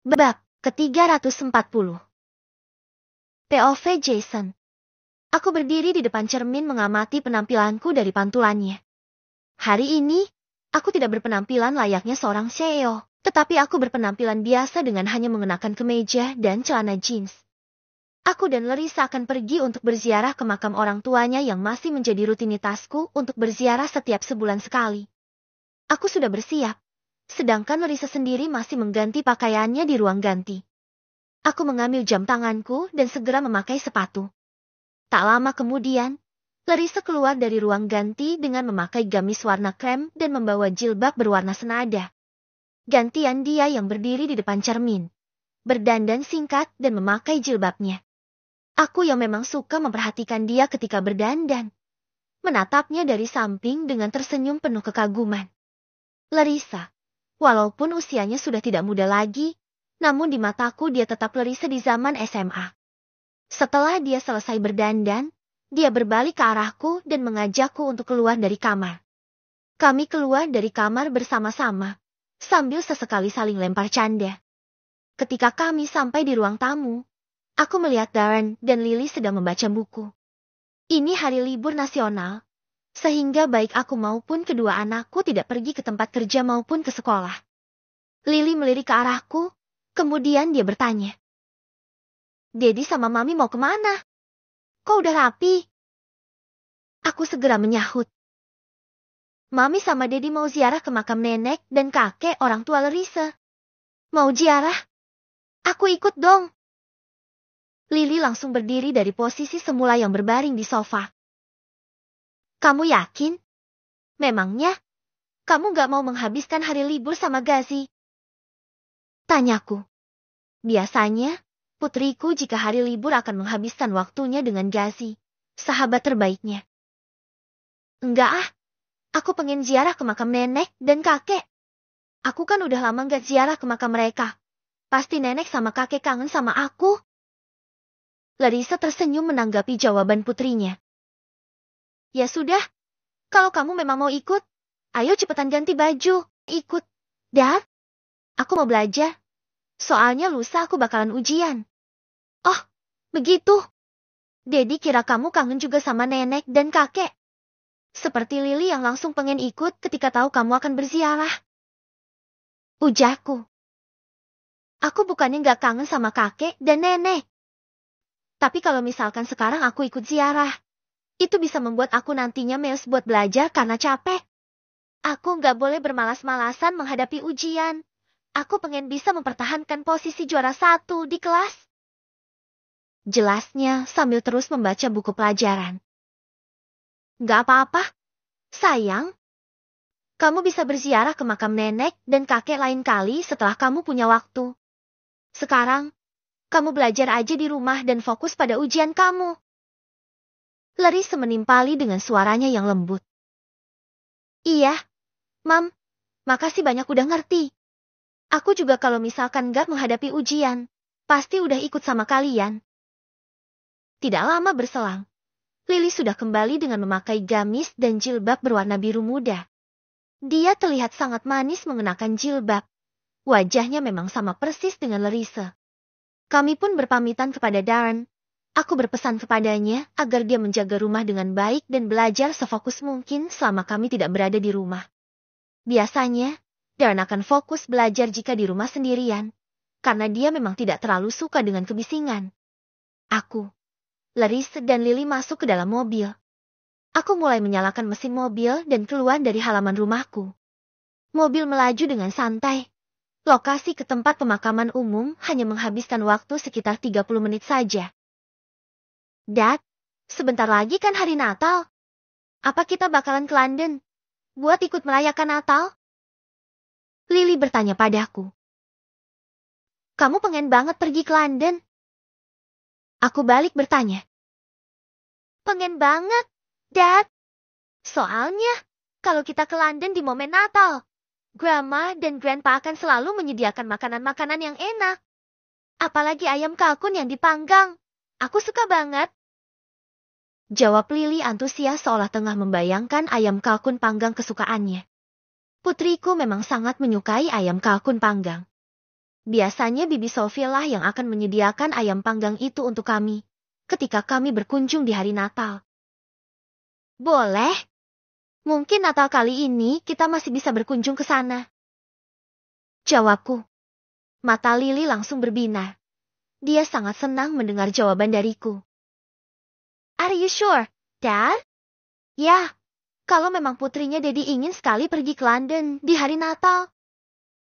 Bab ke-340. POV Jason. Aku berdiri di depan cermin mengamati penampilanku dari pantulannya. Hari ini, aku tidak berpenampilan layaknya seorang CEO, tetapi aku berpenampilan biasa dengan hanya mengenakan kemeja dan celana jeans. Aku dan Larissa akan pergi untuk berziarah ke makam orang tuanya yang masih menjadi rutinitasku untuk berziarah setiap sebulan sekali. Aku sudah bersiap. Sedangkan Larissa sendiri masih mengganti pakaiannya di ruang ganti. Aku mengambil jam tanganku dan segera memakai sepatu. Tak lama kemudian, Larissa keluar dari ruang ganti dengan memakai gamis warna krem dan membawa jilbab berwarna senada. Gantian dia yang berdiri di depan cermin, berdandan singkat dan memakai jilbabnya. Aku yang memang suka memperhatikan dia ketika berdandan, menatapnya dari samping dengan tersenyum penuh kekaguman. Larissa. Walaupun usianya sudah tidak muda lagi, namun di mataku dia tetap Larissa di zaman SMA. Setelah dia selesai berdandan, dia berbalik ke arahku dan mengajakku untuk keluar dari kamar. Kami keluar dari kamar bersama-sama, sambil sesekali saling lempar canda. Ketika kami sampai di ruang tamu, aku melihat Darren dan Lily sedang membaca buku. Ini hari libur nasional, sehingga baik aku maupun kedua anakku tidak pergi ke tempat kerja maupun ke sekolah. Lily melirik ke arahku, kemudian dia bertanya. Dedi sama Mami mau kemana? Kok udah rapi? Aku segera menyahut. Mami sama Dedi mau ziarah ke makam nenek dan kakek orang tua Larissa. Mau ziarah? Aku ikut dong. Lily langsung berdiri dari posisi semula yang berbaring di sofa. Kamu yakin? Memangnya, kamu gak mau menghabiskan hari libur sama Gazi? Tanyaku. Biasanya, putriku jika hari libur akan menghabiskan waktunya dengan Gazi, sahabat terbaiknya. Enggak ah, aku pengen ziarah ke makam nenek dan kakek. Aku kan udah lama gak ziarah ke makam mereka. Pasti nenek sama kakek kangen sama aku. Larissa tersenyum menanggapi jawaban putrinya. Ya sudah, kalau kamu memang mau ikut, ayo cepetan ganti baju, ikut. Dad, aku mau belajar. Soalnya lusa aku bakalan ujian. Oh, begitu. Dedi kira kamu kangen juga sama nenek dan kakek. Seperti Lily yang langsung pengen ikut ketika tahu kamu akan berziarah. Ujarku. Aku bukannya gak kangen sama kakek dan nenek. Tapi kalau misalkan sekarang aku ikut ziarah, itu bisa membuat aku nantinya males buat belajar karena capek. Aku nggak boleh bermalas-malasan menghadapi ujian. Aku pengen bisa mempertahankan posisi juara 1 di kelas. Jelasnya sambil terus membaca buku pelajaran. Nggak apa-apa, sayang. Kamu bisa berziarah ke makam nenek dan kakek lain kali setelah kamu punya waktu. Sekarang, kamu belajar aja di rumah dan fokus pada ujian kamu. Larissa menimpali dengan suaranya yang lembut. Iya, Mam, makasih banyak udah ngerti. Aku juga kalau misalkan gak menghadapi ujian, pasti udah ikut sama kalian. Tidak lama berselang, Lily sudah kembali dengan memakai gamis dan jilbab berwarna biru muda. Dia terlihat sangat manis mengenakan jilbab. Wajahnya memang sama persis dengan Larissa. Kami pun berpamitan kepada Darren. Aku berpesan kepadanya agar dia menjaga rumah dengan baik dan belajar sefokus mungkin selama kami tidak berada di rumah. Biasanya, Darren akan fokus belajar jika di rumah sendirian, karena dia memang tidak terlalu suka dengan kebisingan. Aku, Larissa dan Lily masuk ke dalam mobil. Aku mulai menyalakan mesin mobil dan keluar dari halaman rumahku. Mobil melaju dengan santai. Lokasi ke tempat pemakaman umum hanya menghabiskan waktu sekitar 30 menit saja. Dad, sebentar lagi kan hari Natal. Apa kita bakalan ke London buat ikut merayakan Natal? Lily bertanya padaku. Kamu pengen banget pergi ke London? Aku balik bertanya. Pengen banget, Dad. Soalnya, kalau kita ke London di momen Natal, Grandma dan Grandpa akan selalu menyediakan makanan-makanan yang enak. Apalagi ayam kalkun yang dipanggang. Aku suka banget. Jawab Lily antusias seolah tengah membayangkan ayam kalkun panggang kesukaannya. Putriku memang sangat menyukai ayam kalkun panggang. Biasanya Bibi Sophie lah yang akan menyediakan ayam panggang itu untuk kami ketika kami berkunjung di hari Natal. Boleh. Mungkin Natal kali ini kita masih bisa berkunjung ke sana. Jawabku. Mata Lily langsung berbinar. Dia sangat senang mendengar jawaban dariku. Are you sure, Dad? Ya, kalau memang putrinya Daddy ingin sekali pergi ke London di hari Natal,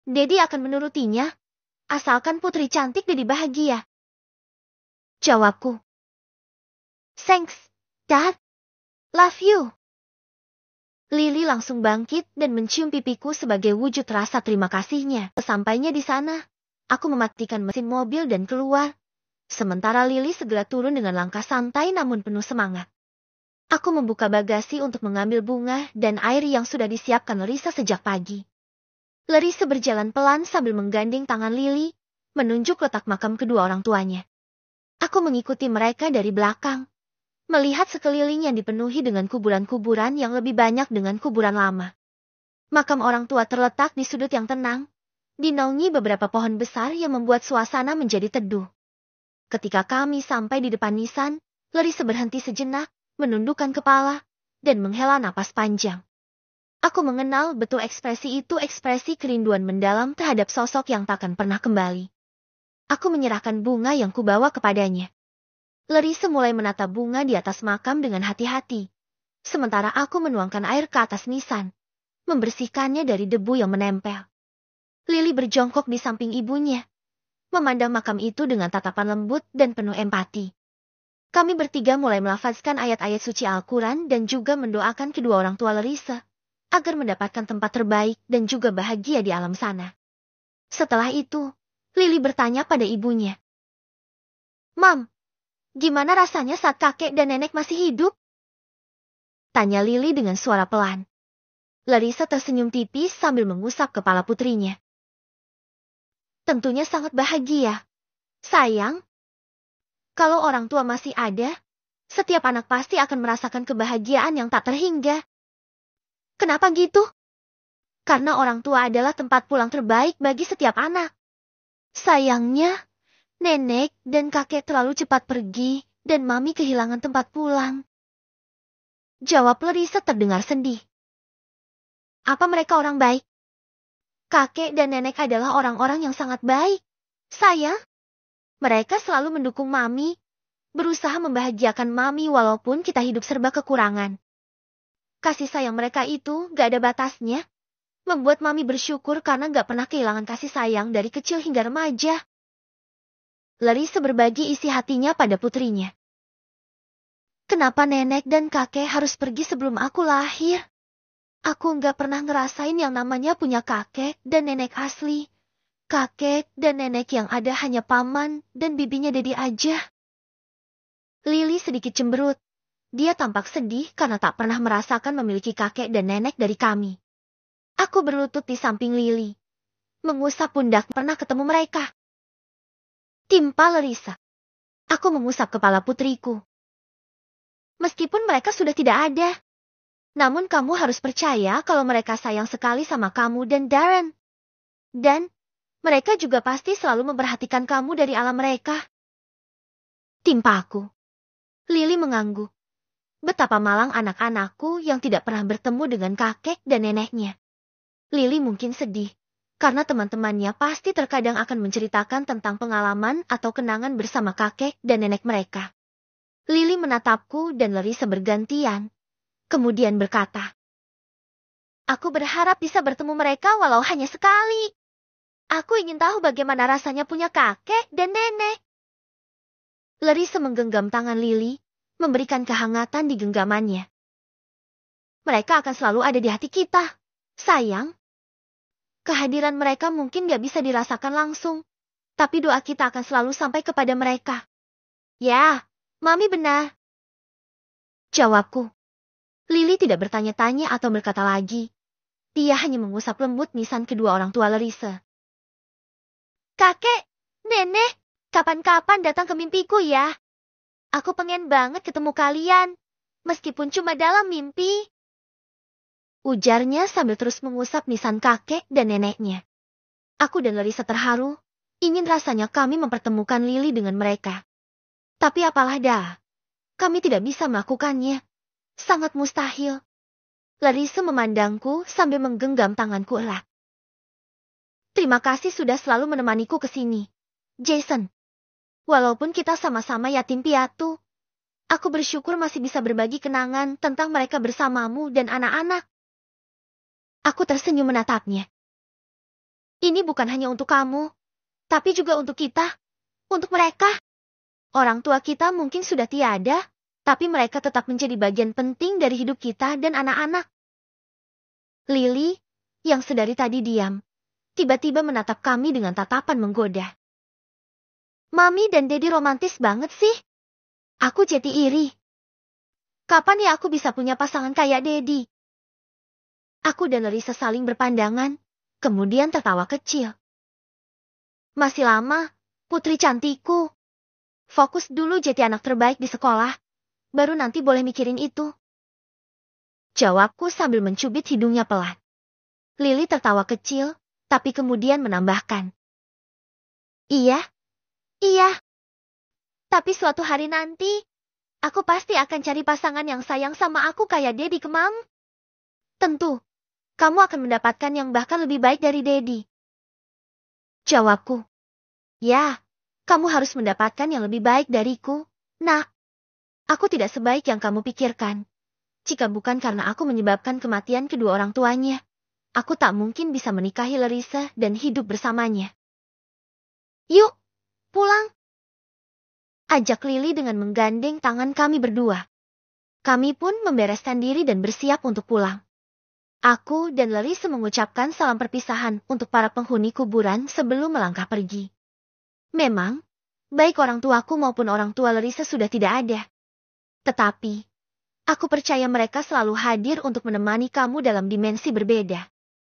Daddy akan menurutinya, asalkan putri cantik Daddy bahagia. Jawabku. Thanks, Dad. Love you. Lily langsung bangkit dan mencium pipiku sebagai wujud rasa terima kasihnya. Sesampainya di sana, aku mematikan mesin mobil dan keluar. Sementara Lily segera turun dengan langkah santai namun penuh semangat. Aku membuka bagasi untuk mengambil bunga dan air yang sudah disiapkan Larissa sejak pagi. Larissa berjalan pelan sambil menggandeng tangan Lily, menunjuk letak makam kedua orang tuanya. Aku mengikuti mereka dari belakang, melihat sekeliling yang dipenuhi dengan kuburan-kuburan yang lebih banyak dengan kuburan lama. Makam orang tua terletak di sudut yang tenang, dinaungi beberapa pohon besar yang membuat suasana menjadi teduh. Ketika kami sampai di depan nisan, Larissa berhenti sejenak, menundukkan kepala, dan menghela napas panjang. Aku mengenal betul ekspresi itu, ekspresi kerinduan mendalam terhadap sosok yang takkan pernah kembali. Aku menyerahkan bunga yang kubawa kepadanya. Larissa mulai menata bunga di atas makam dengan hati-hati, sementara aku menuangkan air ke atas nisan, membersihkannya dari debu yang menempel. Lily berjongkok di samping ibunya, memandang makam itu dengan tatapan lembut dan penuh empati. Kami bertiga mulai melafazkan ayat-ayat suci Al-Quran dan juga mendoakan kedua orang tua Larissa, agar mendapatkan tempat terbaik dan juga bahagia di alam sana. Setelah itu, Lily bertanya pada ibunya. Mam, gimana rasanya saat kakek dan nenek masih hidup? Tanya Lily dengan suara pelan. Larissa tersenyum tipis sambil mengusap kepala putrinya. Tentunya sangat bahagia. Sayang, kalau orang tua masih ada, setiap anak pasti akan merasakan kebahagiaan yang tak terhingga. Kenapa gitu? Karena orang tua adalah tempat pulang terbaik bagi setiap anak. Sayangnya, nenek dan kakek terlalu cepat pergi, dan mami kehilangan tempat pulang. Jawab Larissa terdengar sedih. Apa mereka orang baik? Kakek dan nenek adalah orang-orang yang sangat baik. Sayang, mereka selalu mendukung mami, berusaha membahagiakan mami walaupun kita hidup serba kekurangan. Kasih sayang mereka itu gak ada batasnya, membuat mami bersyukur karena gak pernah kehilangan kasih sayang dari kecil hingga remaja. Larissa berbagi isi hatinya pada putrinya. Kenapa nenek dan kakek harus pergi sebelum aku lahir? Aku nggak pernah ngerasain yang namanya punya kakek dan nenek asli. Kakek dan nenek yang ada hanya paman dan bibinya Dedi aja. Lily sedikit cemberut. Dia tampak sedih karena tak pernah merasakan memiliki kakek dan nenek dari kami. Aku berlutut di samping Lily, mengusap pundak. Pernah ketemu mereka? Timpal Larissa. Aku mengusap kepala putriku. Meskipun mereka sudah tidak ada, namun kamu harus percaya kalau mereka sayang sekali sama kamu dan Darren. Dan mereka juga pasti selalu memperhatikan kamu dari alam mereka. Timpaku. Lily mengangguk. Betapa malang anak-anakku yang tidak pernah bertemu dengan kakek dan neneknya. Lily mungkin sedih, karena teman-temannya pasti terkadang akan menceritakan tentang pengalaman atau kenangan bersama kakek dan nenek mereka. Lily menatapku dan Larissa bergantian, kemudian berkata, aku berharap bisa bertemu mereka walau hanya sekali. Aku ingin tahu bagaimana rasanya punya kakek dan nenek. Larissa menggenggam tangan Lily, memberikan kehangatan di genggamannya. Mereka akan selalu ada di hati kita, sayang. Kehadiran mereka mungkin gak bisa dirasakan langsung, tapi doa kita akan selalu sampai kepada mereka. Ya, Mami benar. Jawabku. Lily tidak bertanya-tanya atau berkata lagi. Dia hanya mengusap lembut nisan kedua orang tua Larissa. Kakek, nenek, kapan-kapan datang ke mimpiku ya. Aku pengen banget ketemu kalian, meskipun cuma dalam mimpi. Ujarnya sambil terus mengusap nisan kakek dan neneknya. Aku dan Larissa terharu, Ingin rasanya kami mempertemukan Lily dengan mereka. Tapi apalah dah, kami tidak bisa melakukannya. Sangat mustahil. Larissa memandangku sambil menggenggam tanganku erat. Terima kasih sudah selalu menemaniku ke sini, Jason. Walaupun kita sama-sama yatim piatu, aku bersyukur masih bisa berbagi kenangan tentang mereka bersamamu dan anak-anak. Aku tersenyum menatapnya. Ini bukan hanya untuk kamu, tapi juga untuk kita, untuk mereka. Orang tua kita mungkin sudah tiada, tapi mereka tetap menjadi bagian penting dari hidup kita dan anak-anak. Lily, yang sedari tadi diam, tiba-tiba menatap kami dengan tatapan menggoda. Mami dan Daddy romantis banget sih. Aku jadi iri. Kapan ya aku bisa punya pasangan kayak Daddy? Aku dan Larissa saling berpandangan, kemudian tertawa kecil. Masih lama, putri cantikku. Fokus dulu jadi anak terbaik di sekolah, baru nanti boleh mikirin itu. Jawabku sambil mencubit hidungnya pelan. Lily tertawa kecil, tapi kemudian menambahkan. Iya. Tapi suatu hari nanti, aku pasti akan cari pasangan yang sayang sama aku kayak Daddy Kemam. Tentu, kamu akan mendapatkan yang bahkan lebih baik dari Daddy. Jawabku. Ya, kamu harus mendapatkan yang lebih baik dariku, nak. Aku tidak sebaik yang kamu pikirkan. Jika bukan karena aku menyebabkan kematian kedua orang tuanya, aku tak mungkin bisa menikahi Larissa dan hidup bersamanya. Yuk, pulang. Ajak Lily dengan menggandeng tangan kami berdua. Kami pun membereskan diri dan bersiap untuk pulang. Aku dan Larissa mengucapkan salam perpisahan untuk para penghuni kuburan sebelum melangkah pergi. Memang, baik orang tuaku maupun orang tua Larissa sudah tidak ada. Tetapi, aku percaya mereka selalu hadir untuk menemani kamu dalam dimensi berbeda.